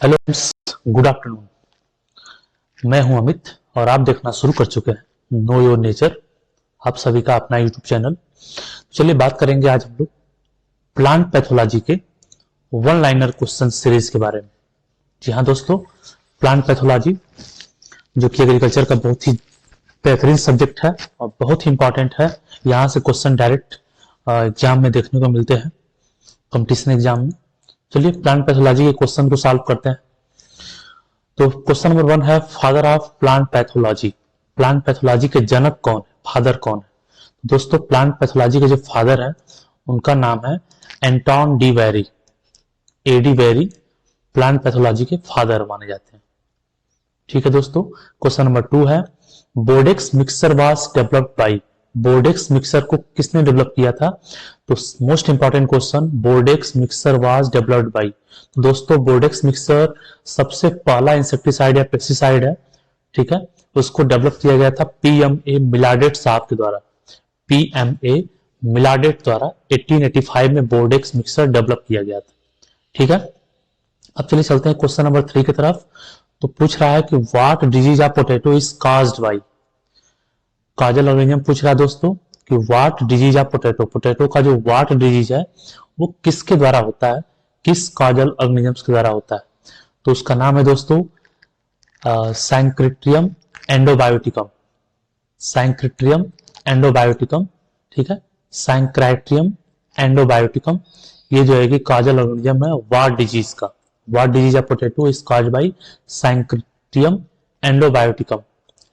Hello friends, good afternoon. मैं हूं अमित और आप देखना शुरू कर चुके हैं नो योर नेचर, आप सभी का अपना यूट्यूब चैनल। चलिए बात करेंगे आज हम लोग प्लांट पैथोलॉजी के वन लाइनर क्वेश्चन सीरीज के बारे में। जी हाँ दोस्तों, प्लांट पैथोलॉजी जो कि एग्रीकल्चर का बहुत ही बेहतरीन सब्जेक्ट है और बहुत ही इंपॉर्टेंट है। यहाँ से क्वेश्चन डायरेक्ट एग्जाम में देखने को मिलते हैं, कंपटीशन एग्जाम में। चलिए प्लांट पैथोलॉजी के क्वेश्चन को सॉल्व करते हैं। तो क्वेश्चन नंबर 1 है, father of plant pathology. Plant pathology के जनक कौन है, फादर कौन है? दोस्तों प्लांट पैथोलॉजी के जो फादर है उनका नाम है एंटोन डी वेरी। एडी वेरी प्लांट पैथोलॉजी के फादर माने जाते हैं। ठीक है दोस्तों, क्वेश्चन नंबर 2 है, Bordeaux mixer was developed by. Bordeaux mixer को किसने डेवलप किया था? तो most important question, Bordeaux mixer was developed by. दोस्तों बोर्डेक्स मिक्सर सबसे पहला इंसेक्टिसाइड या पेस्टिसाइड है, ठीक है। उसको डेवलप किया गया था पीएमए मिलाडेट साहब के द्वारा। पीएमए मिलाडेट द्वारा 1885 में बोर्डेक्स मिक्सर डेवलप किया गया था, ठीक है। अब चलिए चलते हैं क्वेश्चन नंबर 3 की तरफ। तो पूछ रहा है कि what disease of potato is caused bye. Kajal organism पूछ रहा है दोस्तों कि what disease of potato, potato का जो व्हाट डिजीज है वो किसके द्वारा होता है, किस काजल ऑर्गेनिजम्स के द्वारा होता है? तो उसका नाम है दोस्तों सैंक्रिट्रियम एंडोबायोटिकम। सैंक्रिट्रियम एंडोबायोटिकम, ठीक है, सैंक्राइट्रियम एंडोबायोटिकम। ये जो है कि काजल ऑर्गेनिज्म है वाट डिजीज का। Wart disease of potato is caused by Synchytrium endobioticum,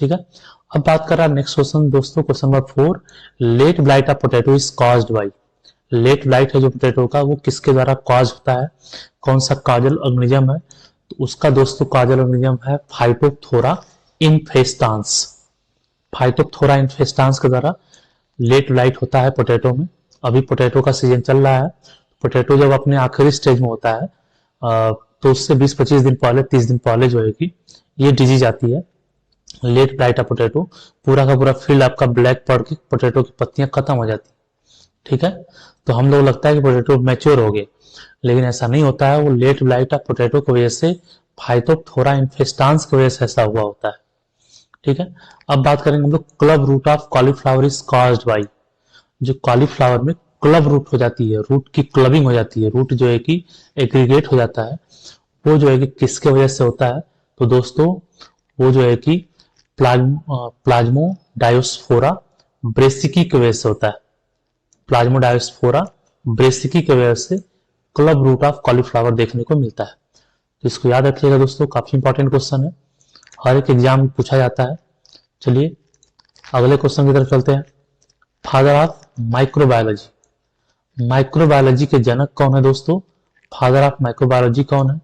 ठीक है। अब बात कर रहा है नेक्स्ट क्वेश्चन दोस्तों, question number 4, late blight of potato is caused by. Late blight है जो पोटैटो का, वो किसके द्वारा कॉज होता है, कौन सा काजल ऑर्गेनिज्म है? तो उसका दोस्तों काजल ऑर्गेनिज्म है फाइटोप्थोरा इन्फेस्टांस। फाइटोप्थोरा इन्फेस्टांस के द्वारा लेट ब्लाइट होता है पोटैटो में। अभी पोटैटो का सीजन चल रहा है, पोटैटो जब अपने आखिरी स्टेज में होता है तो उससे 20-25 दिन पहले, 30 दिन पहले जो है कि ये डिजीज आती है, लेट ब्लाइट ऑफ पोटैटो। पूरा का पूरा फील्ड आपका ब्लैक पड़ के पोटैटो की पत्तियां खत्म हो जाती, ठीक है। तो हम लोग लगता है कि पोटैटो मैच्योर हो गए, लेकिन ऐसा नहीं होता है। वो लेट ब्लाइट ऑफ पोटैटो की वजह से, फाइटोप्थोरा इन्फेस्टांस की वजह से ऐसा हुआ होता है, ठीक है। अब बात करेंगे हम लोग, club root of cauliflower is caused by. जो कॉलीफ्लावर में क्लब रूट हो जाती है, रूट की क्लबिंग हो जाती है, रूट जो है कि एग्रीगेट हो जाता है, वो जो है कि किसके वजह से होता है? तो दोस्तों वो जो है कि प्लाज्मो डायोस्फोरा ब्रेसिकी की वजह से होता है। प्लाज्मो डायोस्फोरा ब्रेसिकी की वजह से क्लब रूट ऑफ कॉलीफ्लावर देखने को मिलता है। तो इसको याद रखिएगा दोस्तों, काफी इंपॉर्टेंट क्वेश्चन है, हर एक एग्जाम में पूछा जाता है। चलिए अगले क्वेश्चन की तरफ चलते हैं। Father of microbiology. माइक्रोबायोलॉजी के जनक कौन है दोस्तों? फादर ऑफ माइक्रोबायोलॉजी कौन है?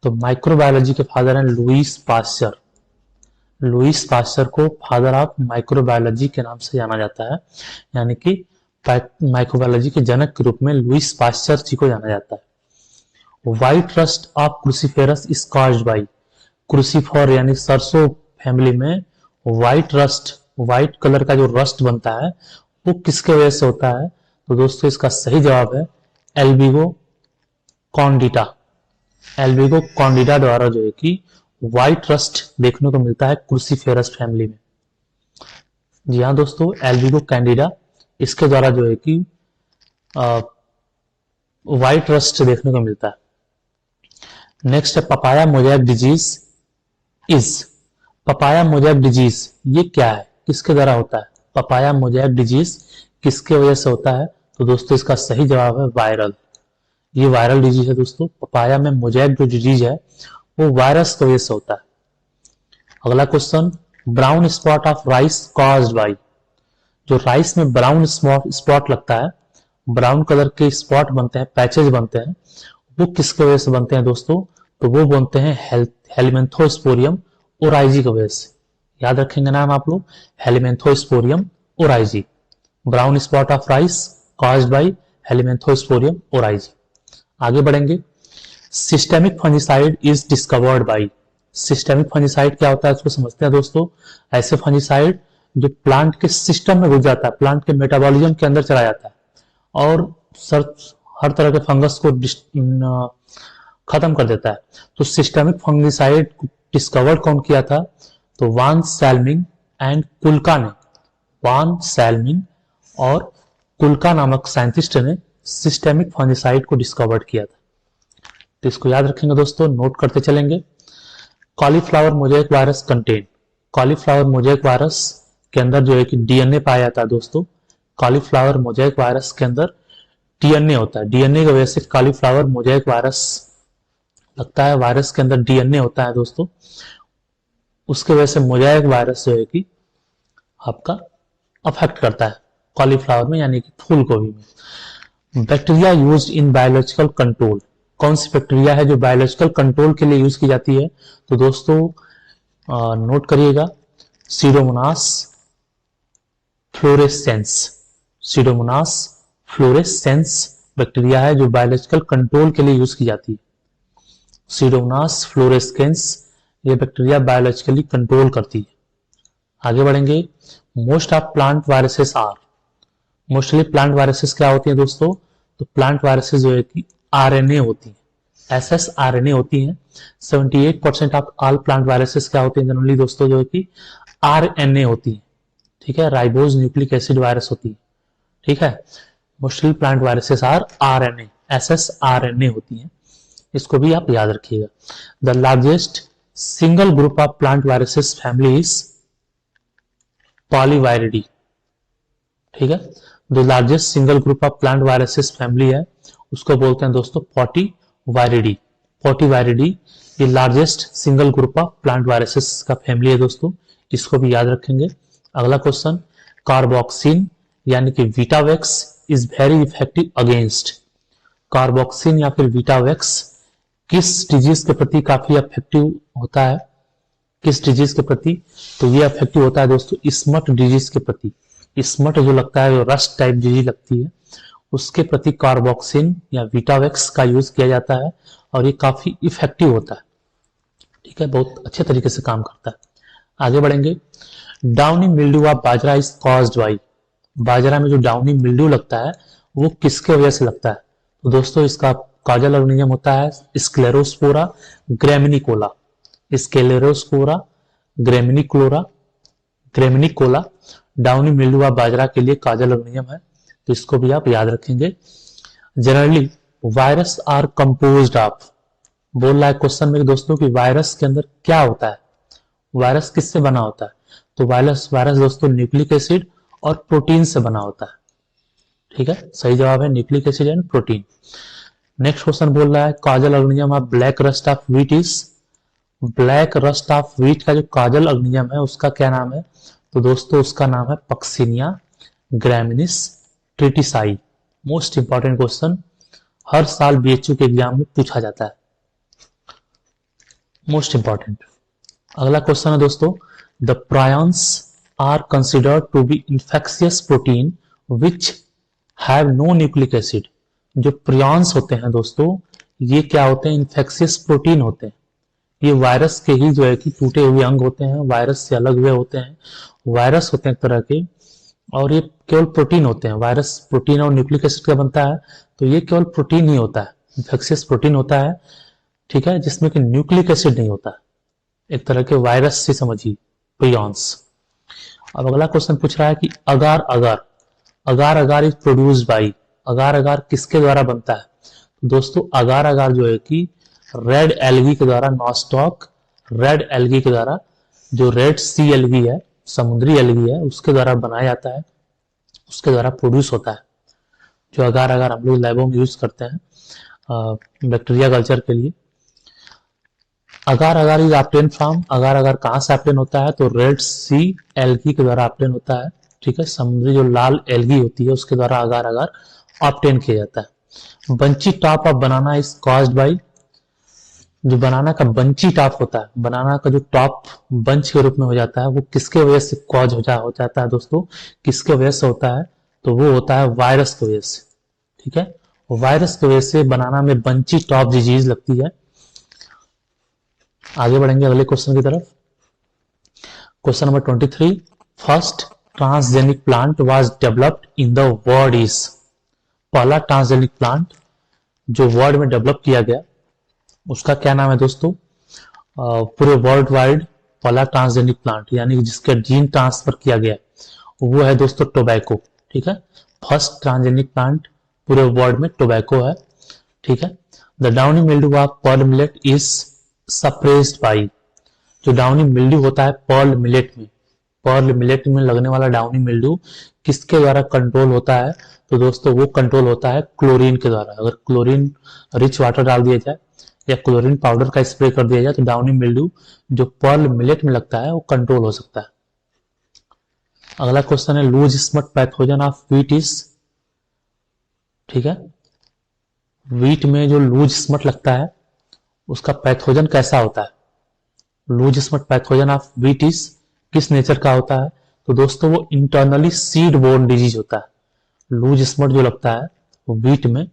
तो माइक्रोबायोलॉजी के फादर हैं लुईस पास्चर। लुईस पास्चर को फादर ऑफ माइक्रोबायोलॉजी के नाम से जाना जाता है, यानी कि माइक्रोबायोलॉजी के जनक के रूप में लुईस पास्चर जी को जाना जाता है। White rust of cruciferous is caused bye. Crucifer यानी सरसों फैमिली में व्हाइट रस्ट, व्हाइट कलर का जो रस्ट बनता है वो किसके वजह से होता है? तो दोस्तों इसका सही जवाब है एल्बिगो कॉन्डिटा। एल्बिगो कॉन्डिटा द्वारा जो है कि व्हाइट रस्ट देखने को मिलता है क्रूसीफेरस फैमिली में। जी हाँ दोस्तों, एल्बिगो कैंडिडा, इसके द्वारा जो है कि व्हाइट रस्ट देखने को मिलता है। नेक्स्ट है papaya mosaic disease is. Papaya mosaic disease ये क्या है, किसके द्वारा होता है? पपाया मोजैक डिजीज किसके वजह से होता है? तो दोस्तों इसका सही जवाब है वायरल। ये वायरल डिजीज है दोस्तों। पपाया में मोजैक जो डिजीज है वो वायरस की वजह से होता है। अगला question, brown spot of rice caused by. जो राइस में ब्राउन स्पॉट लगता है, ब्राउन कलर के स्पॉट बनते हैं, पैचेज बनते हैं, वो किसके वजह से बनते हैं दोस्तों? तो वो बनते हैं हेलिमेंथोस्पोरियम ओराइजी की वजह से। याद रखेंगे नाम आप लोग, Helminthosporium oryzae. Brown spot of rice caused by Helminthosporium oryzae. आगे बढ़ेंगे, systemic fungicide is discovered by. Systemic fungicide क्या होता है उसको समझते हैं दोस्तों। ऐसे फंजीसाइड जो प्लांट के सिस्टम में घुस जाता है, प्लांट के मेटाबॉलिज्म के अंदर चला जाता है और हर तरह के फंगस को खत्म कर देता है। तो सिस्टेमिक फंगिसाइड डिस्कवर्ड कौन किया था? तो वान सेल्मिंग एंड कुल्का ने, वान सेल्मिंग और कुल्का नामक साइंटिस्ट ने सिस्टेमिक फंगिसाइड को डिस्कवर्ड किया था। तो इसको याद रखेंगे दोस्तों, नोट करते चलेंगे। Cauliflower mosaic virus contain, cauliflower mosaic virus के अंदर जो है कि डीएनए पाया जाता है दोस्तों। कॉलीफ्लावर मोज़ेक वायरस के अंदर डीएनए होता है, डीएनए की वजह से कॉलीफ्लावर मोज़ेक वायरस लगता है। वायरस के अंदर डीएनए होता है दोस्तों, उसके वजह से मोज़ेक वायरस जो है कि आपका अफेक्ट करता है कॉलीफ्लावर में, यानी कि फूल गोभी में। Bacteria used in biological control, कौन सी बैक्टीरिया है जो बायोलॉजिकल कंट्रोल के लिए यूज की जाती है? तो दोस्तों नोट करिएगा, Pseudomonas fluorescence, Pseudomonas fluorescence bacteria है जो बायोलॉजिकल कंट्रोल के लिए यूज की जाती है। सीडोमोनास फ्लोरेसेंस ये बैक्टीरिया बायोलॉजिकली कंट्रोल करती है। आगे बढ़ेंगे। Most of plant viruses are, mostly plant viruses क्या होती है दोस्तों? तो प्लांट वायरसेस जो है कि आरएनए होती है, एसएस आरएनए होती है। 78% ऑफ ऑल प्लांट वायरसेस क्या होते हैं जनरली दोस्तों? जो है कि आरएनए होती है, ठीक है। राइबोज न्यूक्लिक एसिड वायरस होती है, ठीक है। Mostly plant viruses are RNA, SS RNA होती है, इसको भी आप याद रखिएगा। The largest single group of plant viruses family is polyviridae, ठीक है। जो largest single group of plant viruses family है उसको बोलते हैं दोस्तों पॉटीवायरिडी, पॉटीवायरिडी ये largest single group of plant viruses का फैमिली है दोस्तों, इसको भी याद रखेंगे। अगला क्वेश्चन, कार्बोक्सिन यानी कि Vitavax is very effective against, carboxin या फिर वीटावेक्स किस डिजीज के प्रति काफी इफेक्टिव होता है? किस डिजीज के प्रति? तो ये इफेक्टिव होता है दोस्तों स्मट डिजीज के प्रति। स्मट जो लगता है, जो रस्ट टाइप डिजीज लगती है, उसके प्रति कार्बोक्सिन या वीटावेक्स का यूज किया जाता है और ये काफी इफेक्टिव होता है, ठीक है, बहुत अच्छे तरीके से काम करता है। आगे बढ़ेंगे। डाउनी मिल्ड्यू ऑफ बाजरा इज कॉज्ड बाई, बाजरा में जो डाउनी मिल्ड्यू लगता है वो किसके वजह से लगता है? तो दोस्तों इसका काजल ऑर्गेनिज्म होता है स्क्लेरोस्पोरा ग्रेमिनिकोला, स्क्लेरोस्पोरा ग्रेमिनिकोला, ग्रेमिनिकोला डाउनी मिल्ड्यू ऑफ बाजरा के लिए काजल ऑर्गेनिज्म है, तो इसको भी आप याद रखेंगे। Generally virus are composed of, बोल रहा है क्वेश्चन मेरे दोस्तों कि वायरस के अंदर क्या होता है, वायरस किससे बना होता है? तो वायरस दोस्तों न्यूक्लिक एसिड और प्रोटीन से बना होता है, ठीक है। सही जवाब है nucleic acid and protein. Next question बोल रहा है causal organism of black rust of wheat is, black rust of wheat का जो काजल ऑर्गेनिज्म है उसका क्या नाम है? तो दोस्तों उसका नाम है Puccinia graminis tritici. Most important question, हर साल बीएचयू के एग्जाम में पूछा जाता है, मोस्ट इंपॉर्टेंट। अगला क्वेश्चन है दोस्तों, the prions are considered to be infectious protein which have no nucleic acid. जो प्रियॉन्स होते हैं दोस्तों ये क्या होते हैं? इन्फेक्शियस प्रोटीन होते हैं। ये वायरस के ही जो है कि टूटे हुए अंग होते हैं, वायरस से अलग हुए होते हैं, वायरस होते हैं एक तरह के, और ये केवल प्रोटीन होते हैं। वायरस प्रोटीन और न्यूक्लिक एसिड का बनता है, तो ये केवल प्रोटीन ही होता है, इन्फेक्शियस प्रोटीन होता है, ठीक है, जिसमें कि न्यूक्लिक एसिड नहीं होता, एक तरह के वायरस से समझिए, प्रियॉन्स। अब अगला क्वेश्चन पूछ रहा है कि अगार अगार, अगार अगार इज प्रोड्यूस्ड बाई, अगार अगार किसके द्वारा बनता है? तो दोस्तों अगार अगार जो है कि रेड एल्गी के द्वारा, नॉस्टॉक रेड एल्गी के द्वारा, जो रेड सी एल्गी है, समुद्री एल्गी है, उसके द्वारा बनाया जाता है, उसके द्वारा प्रोड्यूस होता है। जो अगार अगार हम लोग लैबों में यूज करते हैं बैक्टीरिया कल्चर के लिए। अगार अगार इज ऑब्टेन फ्रॉम, अगार अगार कहाँ से ऑब्टेन होता है? तो रेड सी एल्गी के द्वारा ऑब्टेन होता है, ठीक है, समुद्री जो लाल एल्गी होती है उसके द्वारा अगार अगार ऑब्टेन किया जाता है। Bunchy top of banana is caused by, जो बनाना का बंची टॉप होता है, बनाना का जो टॉप बंच के रूप में हो जाता है, वो किसके वजह से कॉज हो जाता है दोस्तों? किसके वजह से होता है? तो वो होता है वायरस की वजह से, ठीक है, वायरस की वजह से बनाना में बंची टॉप डिजीज लगती है। आगे बढ़ेंगे अगले क्वेश्चन की तरफ। Question number 23, first transgenic plant was developed in the world is, पहला ट्रांसजेनिक प्लांट जो वर्ल्ड में डेवलप किया गया उसका क्या नाम है दोस्तों? पूरे वर्ल्ड वाइड पहला ट्रांसजेनिक प्लांट, यानी कि जिसका जीन ट्रांसफर किया गया वो है दोस्तों टोबैको। ठीक है, फर्स्ट ट्रांसजेनिक प्लांट पूरे वर्ल्ड में टोबैको है। ठीक है, the downy mildew of pearl millet is suppressed by, जो डाउनी मिल्ड्यू होता है पर्ल मिलेट में लगने वाला डाउनी मिल्ड्यू किसके द्वारा कंट्रोल होता है? तो दोस्तों वो कंट्रोल होता है क्लोरीन के द्वारा। अगर क्लोरीन रिच वाटर डाल दिया जाए या क्लोरीन पाउडर का स्प्रे कर दिया जाए तो डाउनी मिल्ड्यू जो पर्ल मिलेट में लगता है वो कंट्रोल हो सकता है। अगला क्वेश्चन है loose smut pathogen of wheat is. ठीक है, व्हीट में जो लूज स्मट लगता है उसका पैथोजन कैसा होता है? Loose smut pathogen of wheat is किस नेचर का होता है? तो दोस्तों वो इंटरनली सीड बोर्न डिजीज होता है। लूज स्मट जो लगता है वो व्हीट में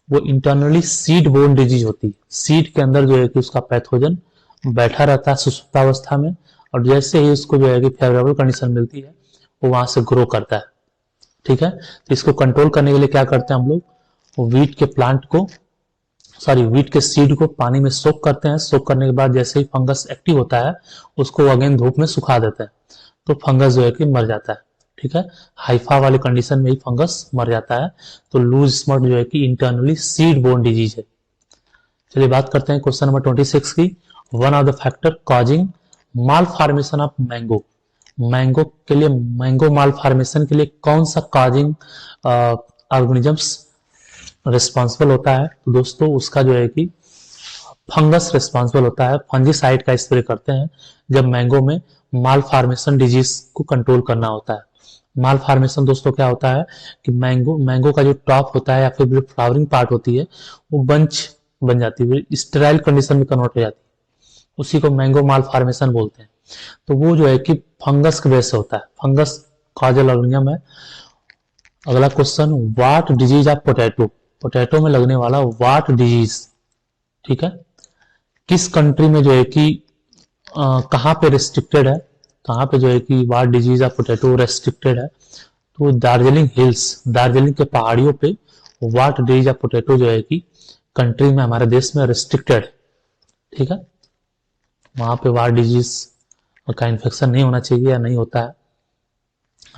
वो इंटरनली सीड बोर्न डिजीज होती है। सीड के अंदर जो है कि उसका पैथोजन बैठा रहता है सुषुप्तावस्था में, और जैसे ही उसको जो है कि फेवरेबल कंडीशन मिलती है वो वहां से ग्रो करता है। ठीक है, तो इसको कंट्रोल करने के लिए क्या करते हैं हम लोग? व्हीट के प्लांट को व्हीट के सीड को पानी में सोक करते हैं। सोक करने के बाद जैसे ही फंगस एक्टिव होता है उसको अगेन धूप में सुखा देते हैं, तो फंगस जो है कि मर जाता है। ठीक है, हाइफा वाले कंडीशन में ही फंगस मर जाता है। तो लूज स्मट जो है कि इंटरनली सीड बोर्न डिजीज है। चलिए बात करते हैं क्वेश्चन नंबर 26 की। One of the factor causing mall formation of mango. Mango mall formation के लिए कौन सा कॉजिंग ऑर्गेनिजम्स रिस्पॉन्सिबल होता है? तो दोस्तों उसका जो है कि फंगस रिस्पॉन्सिबल होता है। फंजीसाइड का स्प्रे करते हैं जब मैंगो में माल फॉर्मेशन डिजीज को कंट्रोल करना होता है। माल फॉर्मेशन दोस्तों क्या होता है कि मैंगो का जो टॉप होता है या फिर जो फ्लावरिंग पार्ट होती है वो बंच बन जाती है, स्टेराइल कंडीशन में कन्वर्ट हो जाती है, उसी को मैंगो माल फॉर्मेशन बोलते हैं। तो वो जो है कि फंगस के वजह से होता है, फंगस कॉजल ऑर्गेनिज्म है। अगला question, what disease of potato. Potato में लगने वाला वाट डिजीज, ठीक है, किस कंट्री में जो है कि कहाँ पे रेस्ट्रिक्टेड है? कहाँ पे जो है कि वाट डिजीज ऑफ पोटैटो रेस्ट्रिक्टेड है? तो दार्जिलिंग हिल्स, दार्जिलिंग के पहाड़ियों पे वाट डिजीज ऑफ पोटैटो जो है कि कंट्री में, हमारे देश में रेस्ट्रिक्टेड। ठीक है, वहां पे वाट डिजीज का इन्फेक्शन नहीं होना चाहिए या नहीं होता है,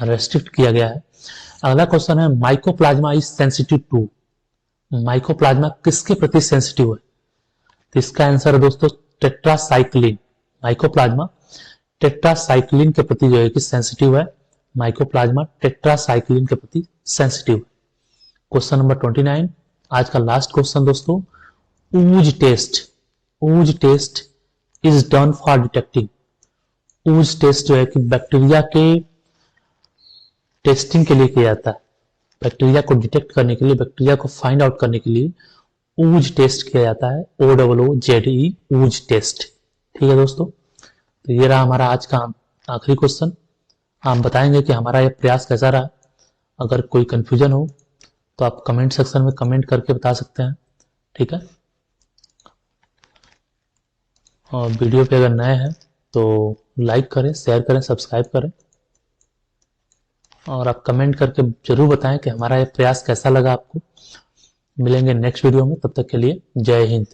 रेस्ट्रिक्ट किया गया है। अगला क्वेश्चन है mycoplasma is sensitive to. Mycoplasma किसके प्रति सेंसिटिव है? तो इसका आंसर है दोस्तों टेट्रासाइक्लिन। माइकोप्लाज्मा टेट्रासाइक्लिन के प्रति जो है कि सेंसिटिव है। माइकोप्लाज्मा टेट्रासाइक्लिन के प्रति सेंसिटिव। क्वेश्चन नंबर 29, आज का लास्ट क्वेश्चन दोस्तों, ooze test. Ooze test is done for detecting. Ooze test जो है कि बैक्टीरिया के टेस्टिंग के लिए किया जाता है। बैक्टीरिया को डिटेक्ट करने के लिए, बैक्टीरिया को फाइंड आउट करने के लिए ऊज टेस्ट किया जाता है, OOOZE, ऊज टेस्ट। ठीक है दोस्तों, तो ये रहा हमारा आज का आखिरी क्वेश्चन। आप बताएंगे कि हमारा यह प्रयास कैसा रहा। अगर कोई कंफ्यूजन हो तो आप कमेंट सेक्शन में कमेंट करके बता सकते हैं। ठीक है, और वीडियो पे अगर नए हैं तो लाइक करें, शेयर करें, सब्सक्राइब करें, और आप कमेंट करके जरूर बताएं कि हमारा यह प्रयास कैसा लगा आपको। मिलेंगे नेक्स्ट वीडियो में, तब तक के लिए जय हिंद।